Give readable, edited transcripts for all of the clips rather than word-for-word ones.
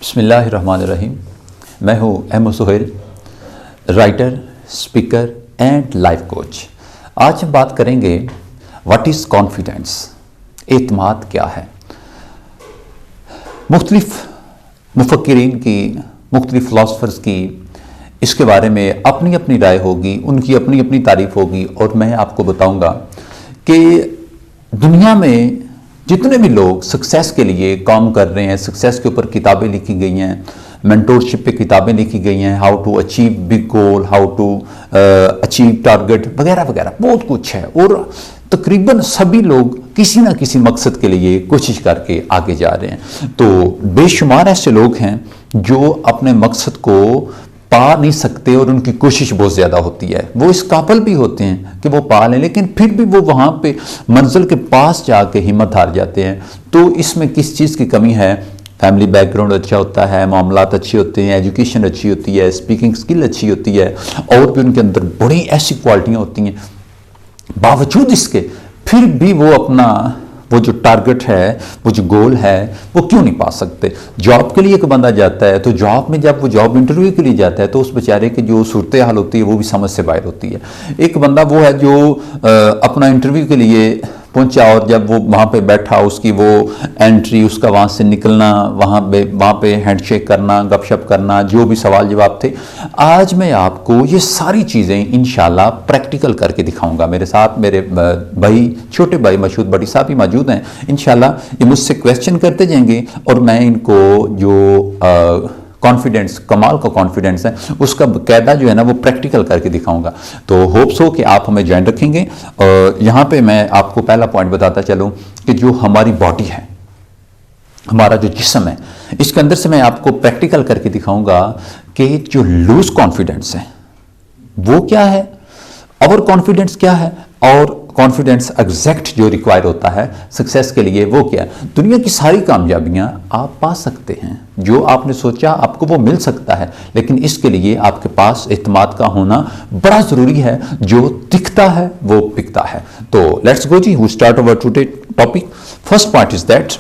बिस्मिल्लाहिर्रहमानिर्रहीम। मैं हूँ Ahmad Suhail, writer, speaker and life coach. आज हम बात करेंगे व्हाट इज़ कॉन्फिडेंस, एतमाद क्या है। मुख्तलिफ मुफक्किरीन की, मुख्तलिफ फ़िलासफ़र्स की इसके बारे में अपनी अपनी राय होगी, उनकी अपनी अपनी तारीफ़ होगी और मैं आपको बताऊंगा कि दुनिया में जितने भी लोग सक्सेस के लिए काम कर रहे हैं, सक्सेस के ऊपर किताबें लिखी गई हैं, मेंटोरशिप पे किताबें लिखी गई हैं, how to achieve big goal, how to achieve target वगैरह वगैरह, बहुत कुछ है। और तकरीबन सभी लोग किसी ना किसी मकसद के लिए कोशिश करके आगे जा रहे हैं। तो बेशुमार ऐसे लोग हैं जो अपने मकसद को पा नहीं सकते और उनकी कोशिश बहुत ज़्यादा होती है। वो इस काबिल भी होते हैं कि वो पा लें, लेकिन फिर भी वो वहाँ पे मंजिल के पास जाके हिम्मत हार जाते हैं। तो इसमें किस चीज़ की कमी है? फैमिली बैकग्राउंड अच्छा होता है, मामलात अच्छे होते हैं, एजुकेशन अच्छी होती है, स्पीकिंग स्किल अच्छी होती है और भी उनके अंदर बड़ी ऐसी क्वालिटियाँ होती हैं। बावजूद इसके फिर भी वो अपना वो जो टारगेट है, वो जो गोल है, वो क्यों नहीं पा सकते। जॉब के लिए एक बंदा जाता है तो जॉब में जब वो जॉब इंटरव्यू के लिए जाता है तो उस बेचारे की जो सूरत हाल होती है वो भी समझ से बाहर होती है। एक बंदा वो है जो अपना इंटरव्यू के लिए पहुंचा और जब वो वहाँ पे बैठा, उसकी वो एंट्री, उसका वहाँ से निकलना, वहाँ पे हैंडशेक करना, गपशप करना, जो भी सवाल जवाब थे। आज मैं आपको ये सारी चीज़ें इंशाल्लाह प्रैक्टिकल करके दिखाऊंगा। मेरे साथ मेरे भाई, छोटे भाई मशहूद बड़ी साहब भी मौजूद हैं। इंशाल्लाह ये मुझसे क्वेश्चन करते जाएंगे और मैं इनको जो कॉन्फिडेंस, कमाल का कॉन्फिडेंस है, उसका कायदा जो है ना वो प्रैक्टिकल करके दिखाऊंगा। तो होप्स हो कि आप हमें ज्वाइन रखेंगे। और यहाँ पे मैं आपको पहला पॉइंट बताता चलूँ कि जो हमारी बॉडी है, हमारा जो जिस्म है, इसके अंदर से मैं आपको प्रैक्टिकल करके दिखाऊंगा कि जो लूज कॉन्फिडेंस है वो क्या है, ओवर कॉन्फिडेंस क्या है और कॉन्फिडेंस एग्जैक्ट जो रिक्वायर होता है सक्सेस के लिए वो क्या है। दुनिया की सारी कामयाबियां आप पा सकते हैं, जो आपने सोचा आपको वो मिल सकता है, लेकिन इसके लिए आपके पास एतमाद का होना बड़ा जरूरी है। जो दिखता है वो बिकता है। तो लेट्स गो जी, we start our today topic. First point is that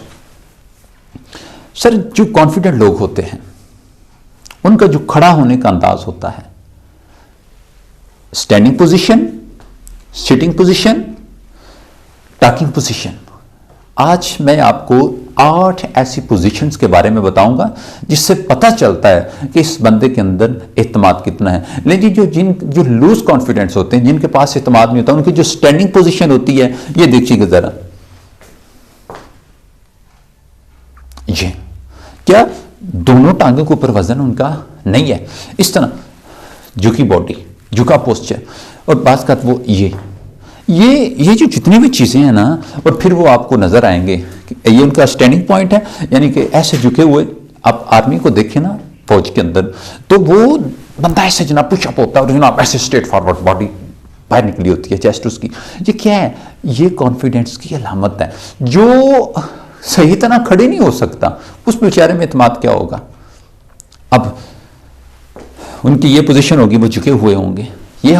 sir, जो कॉन्फिडेंट लोग होते हैं उनका जो खड़ा होने का अंदाज होता है, standing position, sitting position, talking position. आज मैं आपको 8 ऐसी पोजीशंस के बारे में बताऊंगा जिससे पता चलता है कि इस बंदे के अंदर एतमाद कितना है। लेकिन जो लूज कॉन्फिडेंस होते हैं, जिनके पास एतमाद नहीं होता, उनकी जो स्टैंडिंग पोजीशन होती है, ये देखिएगा जरा, ये क्या दोनों टांगों के ऊपर वजन उनका नहीं है, इस तरह झुकी बॉडी, झुका पोस्चर। और बात का वो ये जो जितनी भी चीजें हैं ना, और फिर वो आपको नजर आएंगे कि ये उनका स्टैंडिंग पॉइंट है, यानी कि ऐसे झुके हुए। आप आर्मी को देखें ना, फौज के अंदर, तो वो बंदा ऐसे जनाब पुशअप होता है और जनाब ऐसे स्ट्रेट फॉरवर्ड बॉडी बाहर निकली होती है, चेस्ट उसकी। ये क्या है? ये कॉन्फिडेंस की अलामत है। जो सही तरह खड़े नहीं हो सकता, उस बेचारे में एतमाद क्या होगा। अब उनकी ये पोजीशन होगी, वो झुके हुए होंगे, ये है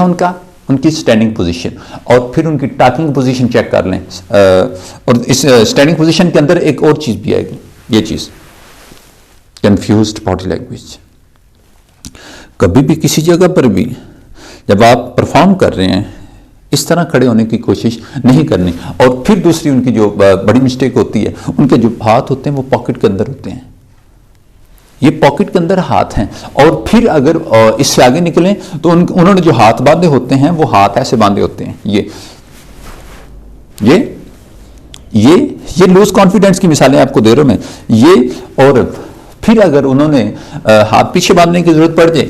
उनकी स्टैंडिंग पोजीशन। और फिर उनकी टॉकिंग पोजीशन चेक कर लें। और इस स्टैंडिंग पोजीशन के अंदर एक और चीज भी आएगी, ये चीज कंफ्यूज्ड बॉडी लैंग्वेज। कभी भी किसी जगह पर भी जब आप परफॉर्म कर रहे हैं, इस तरह खड़े होने की कोशिश नहीं करनी। और फिर दूसरी उनकी जो बड़ी मिस्टेक होती है, उनके जो हाथ होते हैं वो पॉकेट के अंदर होते हैं। ये पॉकेट के अंदर हाथ हैं। और फिर अगर इससे आगे निकलें तो उन्होंने जो हाथ बांधे होते हैं वो हाथ ऐसे बांधे होते हैं। ये लूज कॉन्फिडेंस की मिसालें आपको दे रहा हूं मैं। ये और फिर अगर उन्होंने हाथ पीछे बांधने की जरूरत पड़ जाए